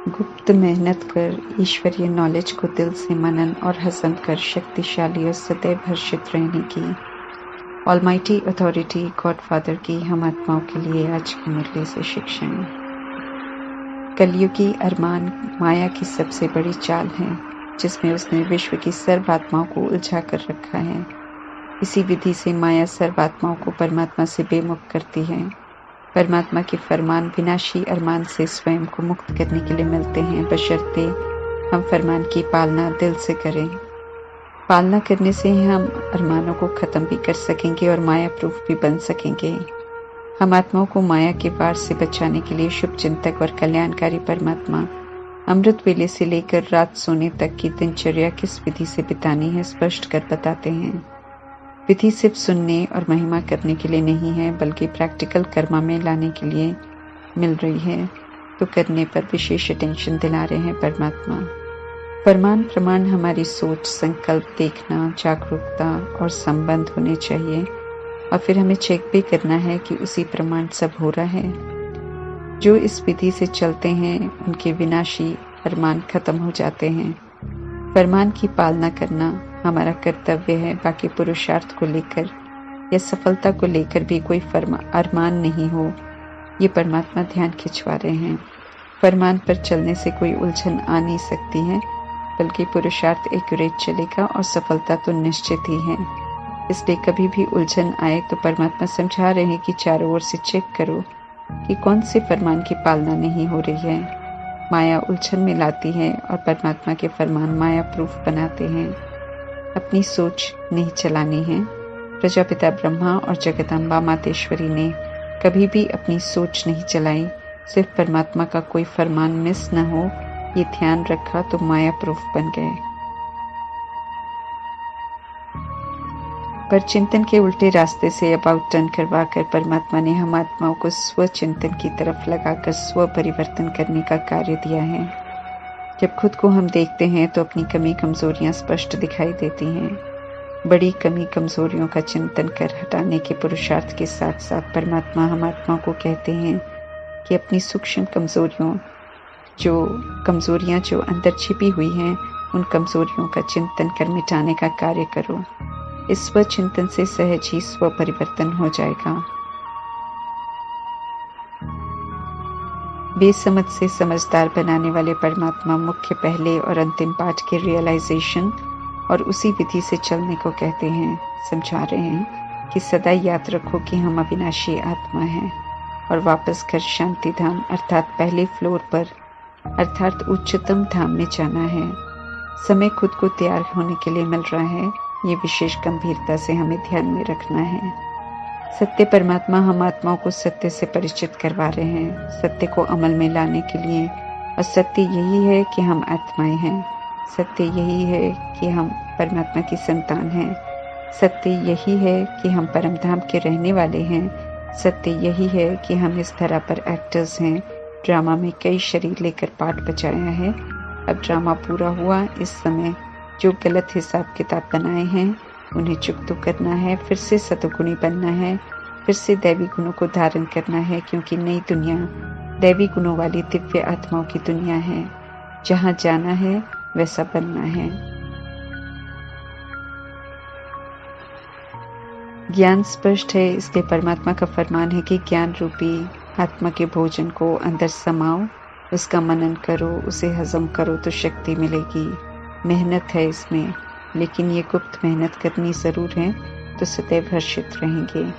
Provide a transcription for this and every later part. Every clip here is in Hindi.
गुप्त मेहनत कर ईश्वरीय नॉलेज को दिल से मनन और हजम कर शक्तिशाली और सदैव हर्षित रहने की ऑलमाइटी अथॉरिटी गॉडफादर की हम आत्माओं के लिए आज की मुरली से शिक्षाएं। कलयुगी अरमान माया की सबसे बड़ी चाल है, जिसमें उसने विश्व की सर्व आत्माओं को उलझा कर रखा है। इसी विधि से माया सर्व आत्माओं को परमात्मा से बेमुख करती है। परमात्मा के फरमान विनाशी अरमान से स्वयं को मुक्त करने के लिए मिलते हैं, बशर्ते हम फरमान की पालना दिल से करें। पालना करने से ही हम अरमानों को खत्म भी कर सकेंगे और माया प्रूफ भी बन सकेंगे। हम आत्माओं को माया के वार से बचाने के लिए शुभ चिंतक और कल्याणकारी परमात्मा अमृत वेले से लेकर रात सोने तक की दिनचर्या किस विधि से बितानी है स्पष्ट कर बताते हैं। विधि सिर्फ सुनने और महिमा करने के लिए नहीं है, बल्कि प्रैक्टिकल कर्मा में लाने के लिए मिल रही है, तो करने पर विशेष अटेंशन दिला रहे हैं परमात्मा। फरमान प्रमाण हमारी सोच, संकल्प, देखना, जागरूकता और संबंध होने चाहिए, और फिर हमें चेक भी करना है कि उसी प्रमाण सब हो रहा है। जो इस विधि से चलते हैं उनके विनाशी अरमान खत्म हो जाते हैं। फरमान की पालना करना हमारा कर्तव्य है। बाकी पुरुषार्थ को लेकर या सफलता को लेकर भी कोई अरमान नहीं हो, ये परमात्मा ध्यान खिंचवा रहे हैं। फरमान पर चलने से कोई उलझन आ नहीं सकती है, बल्कि पुरुषार्थ एक्यूरेट चलेगा और सफलता तो निश्चित ही है। इसलिए कभी भी उलझन आए तो परमात्मा समझा रहे हैं कि चारों ओर से चेक करो कि कौन से फरमान की पालना नहीं हो रही है। माया उलझन में लाती है और परमात्मा के फरमान माया प्रूफ बनाते हैं। अपनी सोच नहीं चलानी है। प्रजापिता ब्रह्मा और जगदम्बा मातेश्वरी ने कभी भी अपनी सोच नहीं चलाई। सिर्फ परमात्मा का कोई फरमान मिस न हो, ये ध्यान रखा तो माया प्रूफ बन गए। पर चिंतन के उल्टे रास्ते से अबाउट टर्न करवाकर परमात्मा ने हम आत्माओं को स्व चिंतन की तरफ लगाकर स्व परिवर्तन करने का कार्य दिया है। जब खुद को हम देखते हैं तो अपनी कमी कमजोरियां स्पष्ट दिखाई देती हैं। बड़ी कमी कमजोरियों का चिंतन कर हटाने के पुरुषार्थ के साथ साथ परमात्मा हम आत्माओं को कहते हैं कि अपनी सूक्ष्म कमजोरियां जो अंदर छिपी हुई हैं, उन कमजोरियों का चिंतन कर मिटाने का कार्य करो। इस स्व चिंतन से सहज ही स्व परिवर्तन हो जाएगा। बेसमझ से समझदार बनाने वाले परमात्मा मुख्य पहले और अंतिम पाठ के रियलाइजेशन और उसी विधि से चलने को कहते हैं। समझा रहे हैं कि सदा याद रखो कि हम अविनाशी आत्मा हैं और वापस घर शांति धाम अर्थात पहले फ्लोर पर अर्थात उच्चतम धाम में जाना है। समय खुद को तैयार होने के लिए मिल रहा है, ये विशेष गंभीरता से हमें ध्यान में रखना है। सत्य परमात्मा हम आत्माओं को सत्य से परिचित करवा रहे हैं, सत्य को अमल में लाने के लिए। और सत्य यही है कि हम आत्माएं हैं। सत्य यही है कि हम परमात्मा की संतान हैं। सत्य यही है कि हम परमधाम के रहने वाले हैं। सत्य यही है कि हम इस धरा पर एक्टर्स हैं। ड्रामा में कई शरीर लेकर पाठ बजाया है। अब ड्रामा पूरा हुआ। इस समय जो गलत हिसाब किताब बनाए हैं उन्हें चुकता करना है, फिर से सतगुणी बनना है, फिर से दैवी गुणों को धारण करना है, क्योंकि नई दुनिया दैवी गुणों वाली दिव्य आत्माओं की दुनिया है। जहां जाना है वैसा बनना है। ज्ञान स्पष्ट है, इसलिए परमात्मा का फरमान है कि ज्ञान रूपी आत्मा के भोजन को अंदर समाओ, उसका मनन करो, उसे हजम करो तो शक्ति मिलेगी। मेहनत है इसमें, लेकिन ये गुप्त मेहनत करनी जरूर है, तो सदैव हर्षित रहेंगे।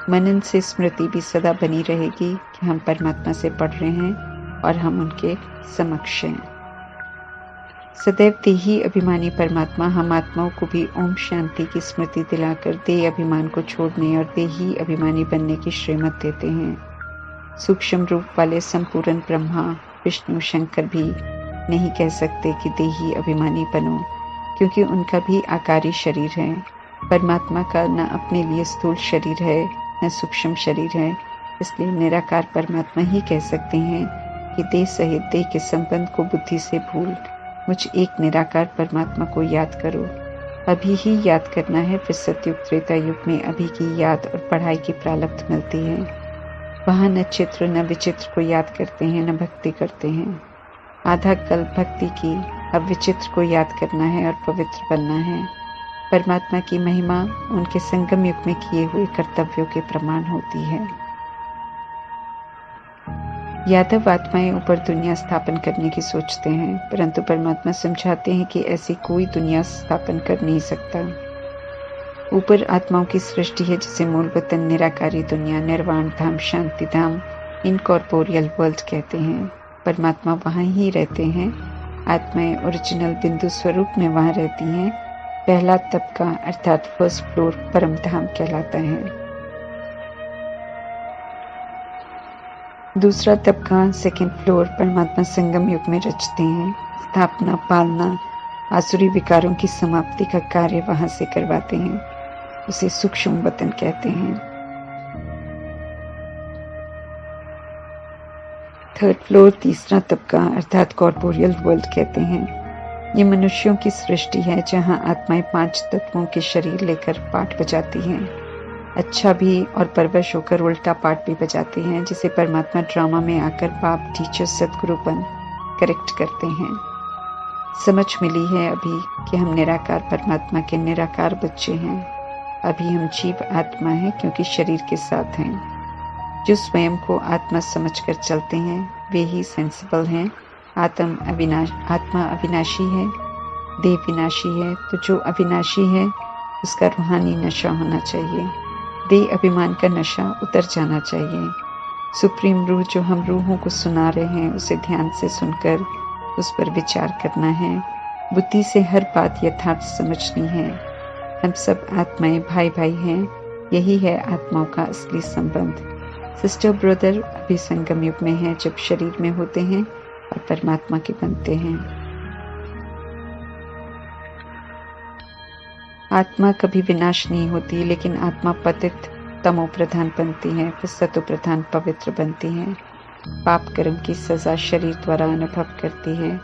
मनन से स्मृति भी सदा बनी रहेगी कि हम परमात्मा से पढ़ रहे हैं और हम उनके समक्ष हैं। सदैव देही अभिमानी परमात्मा हम आत्माओं को भी ओम शांति की स्मृति दिलाकर देह अभिमान को छोड़ने और देही अभिमानी बनने की श्रीमत देते हैं। सूक्ष्म रूप वाले संपूर्ण ब्रह्मा विष्णु शंकर भी नहीं कह सकते कि देही अभिमानी बनो, क्योंकि उनका भी आकारी शरीर है। परमात्मा का न अपने लिए स्थूल शरीर है न सूक्ष्म शरीर है, इसलिए निराकार परमात्मा ही कह सकते हैं कि देह सहित देह के संबंध को बुद्धि से भूल मुझ एक निराकार परमात्मा को याद करो। अभी ही याद करना है, फिर सतयुग त्रेता युग में अभी की याद और पढ़ाई की प्रारब्ध मिलती है। वहाँ न चित्र न विचित्र को याद करते हैं, न भक्ति करते हैं। आधा कल्प भक्ति की, अब विचित्र को याद करना है और पवित्र बनना है। परमात्मा की महिमा उनके संगम युग में किए हुए कर्तव्यों के प्रमाण होती है। यादव आत्माएं ऊपर दुनिया स्थापन करने की सोचते हैं, परंतु परमात्मा समझाते हैं कि ऐसी कोई दुनिया स्थापन कर नहीं सकता। ऊपर आत्माओं की सृष्टि है जिसे मूल वतन निराकारी दुनिया, निर्वाण धाम, शांति धाम, इनकॉर्पोरियल वर्ल्ड कहते हैं। परमात्मा वहाँ ही रहते हैं। आत्माएं ओरिजिनल बिंदु स्वरूप में वहाँ रहती हैं। पहला तबका अर्थात फर्स्ट फ्लोर परम धाम कहलाता है। दूसरा तबका सेकंड फ्लोर परमात्मा संगम युग में रचते हैं। स्थापना, पालना, आसुरी विकारों की समाप्ति का कार्य वहां से करवाते हैं। उसे सूक्ष्म वतन कहते हैं। थर्ड फ्लोर तीसरा तबका अर्थात कॉर्पोरियल वर्ल्ड कहते हैं। ये मनुष्यों की सृष्टि है जहां आत्माएं 5 तत्वों के शरीर लेकर पाठ बजाती हैं। अच्छा भी और परवश होकर उल्टा पाठ भी बजाते हैं, जिसे परमात्मा ड्रामा में आकर बाप, टीचर, सदगुरुपन करेक्ट करते हैं। समझ मिली है अभी कि हम निराकार परमात्मा के निराकार बच्चे हैं। अभी हम जीव आत्मा हैं क्योंकि शरीर के साथ हैं। जो स्वयं को आत्मा समझकर चलते हैं वे ही सेंसिबल हैं। आत्मा अविनाशी है, देह विनाशी है। तो जो अविनाशी है उसका रूहानी नशा होना चाहिए। देह अभिमान का नशा उतर जाना चाहिए। सुप्रीम रूह जो हम रूहों को सुना रहे हैं उसे ध्यान से सुनकर उस पर विचार करना है। बुद्धि से हर बात यथार्थ समझनी है। हम सब आत्माएं भाई भाई हैं। यही है आत्माओं का असली संबंध। सिस्टर ब्रदर अभी संगम युग में है जब शरीर में होते हैं और परमात्मा के बनते हैं। आत्मा कभी विनाश नहीं होती, लेकिन आत्मा पतित तमो प्रधान बनती है, फिर सतो प्रधान पवित्र बनती है। पाप कर्म की सजा शरीर द्वारा अनुभव करती है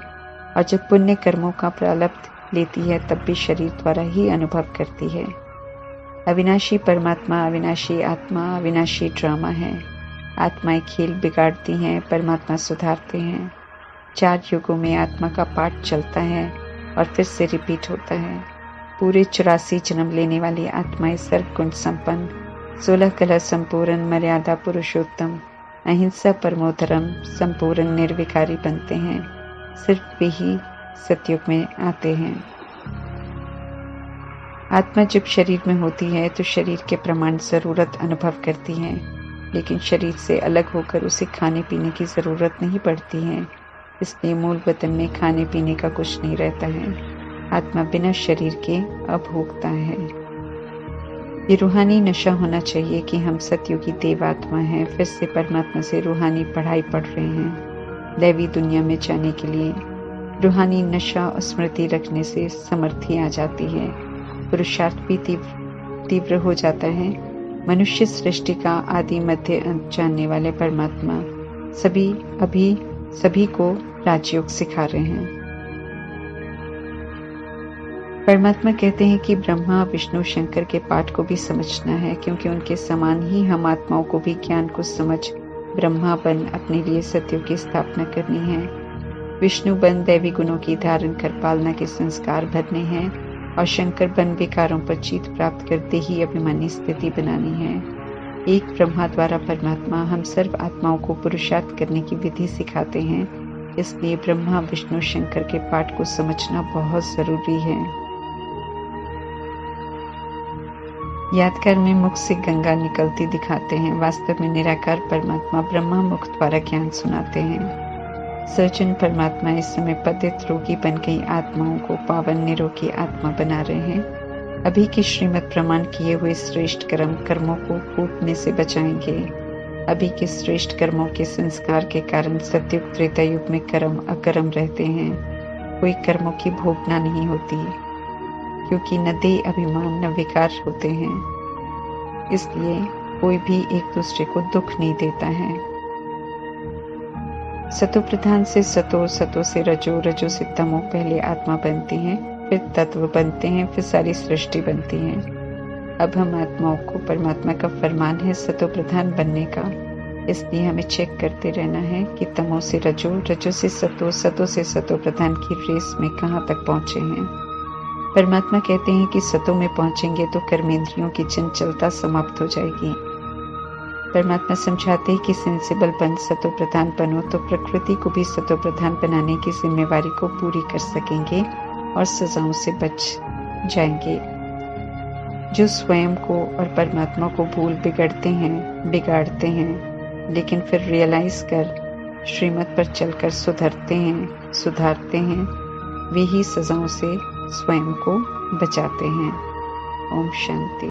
और जब पुण्य कर्मों का प्रारब्ध लेती है तब भी शरीर द्वारा ही अनुभव करती है। अविनाशी परमात्मा, अविनाशी आत्मा, अविनाशी ड्रामा है। आत्माएं खेल बिगाड़ती हैं, परमात्मा सुधारते हैं। 4 युगों में आत्मा का पाठ चलता है और फिर से रिपीट होता है। पूरे 84 जन्म लेने वाली आत्माएं सर्वगुण संपन्न, 16 कला संपूर्ण, मर्यादा पुरुषोत्तम, अहिंसा परमोधर्म, संपूर्ण निर्विकारी बनते हैं। सिर्फ वे ही सतयुग में आते हैं। आत्मा जब शरीर में होती है तो शरीर के प्रमाण जरूरत अनुभव करती है, लेकिन शरीर से अलग होकर उसे खाने पीने की जरूरत नहीं पड़ती है। इसलिए मूल वतन में खाने पीने का कुछ नहीं रहता है। आत्मा बिना शरीर के अभोक्ता है। ये रूहानी नशा होना चाहिए कि हम सतयुगी देवात्मा हैं, फिर से परमात्मा से रूहानी पढ़ाई पढ़ रहे हैं। दैवी दुनिया में जाने के लिए रूहानी नशा और स्मृति रखने से समर्थी आ जाती है। पुरुषार्थ भी तीव्र हो जाता है। मनुष्य सृष्टि का आदि मध्य अंत जानने वाले परमात्मा सभी को राजयोग सिखा रहे हैं। परमात्मा कहते हैं कि ब्रह्मा, विष्णु, शंकर के पाठ को भी समझना है, क्योंकि उनके समान ही हम आत्माओं को भी ज्ञान को समझ ब्रह्मा बन अपने लिए सतयुग की स्थापना करनी है। विष्णु बन दैवी गुणों की धारण कर पालना के संस्कार भरने हैं और शंकर बन विकारों पर जीत प्राप्त कर देही अभिमानी स्थिति बनानी है। एक ब्रह्मा द्वारा परमात्मा हम सर्व आत्माओं को पुरुषार्थ करने की विधि सिखाते हैं। इसलिए ब्रह्मा, विष्णु, शंकर के पाठ को समझना बहुत जरूरी है। यादगार में मुख से गंगा निकलती दिखाते हैं। वास्तव में निराकार परमात्मा ब्रह्मा मुख द्वारा ज्ञान सुनाते हैं। सर्जन परमात्मा इस समय पतित रोगी बन गई आत्माओं को पावन निरोगी आत्मा बना रहे हैं। अभी की श्रीमत प्रमाण किए हुए श्रेष्ठ कर्मों को फूटने से बचाएंगे। अभी के श्रेष्ठ कर्मों के संस्कार के कारण सतयुग त्रेता युग में कर्म अकर्म रहते हैं। कोई कर्मों की भोगना नहीं होती, क्योंकि न देह अभिमान न विकार होते हैं। इसलिए कोई भी एक दूसरे को दुख नहीं देता है। सतो प्रधान से सतो, सतो से रजो, रजो से तमो पहले आत्मा बनती है, फिर तत्व बनते हैं, फिर सारी सृष्टि बनती है। अब हम आत्माओं को परमात्मा का फरमान है सतो प्रधान बनने का। इसलिए हमें चेक करते रहना है कि तमो से रजो, रजो से सतो, सतो से सतो प्रधान की रेस में कहाँ तक पहुंचे हैं। परमात्मा कहते हैं कि सतो में पहुंचेंगे तो कर्मेंद्रियों की चंचलता समाप्त हो जाएगी। परमात्मा समझाते हैं कि सेंसिबल बन सतो प्रधान बनो तो प्रकृति को भी सतो प्रधान बनाने की जिम्मेवारी को पूरी कर सकेंगे और सजाओं से बच जाएंगे। जो स्वयं को और परमात्मा को भूल बिगाड़ते हैं, लेकिन फिर रियलाइज कर श्रीमत पर चलकर सुधारते हैं, वे ही सजाओं से स्वयं को बचाते हैं। ओम शांति।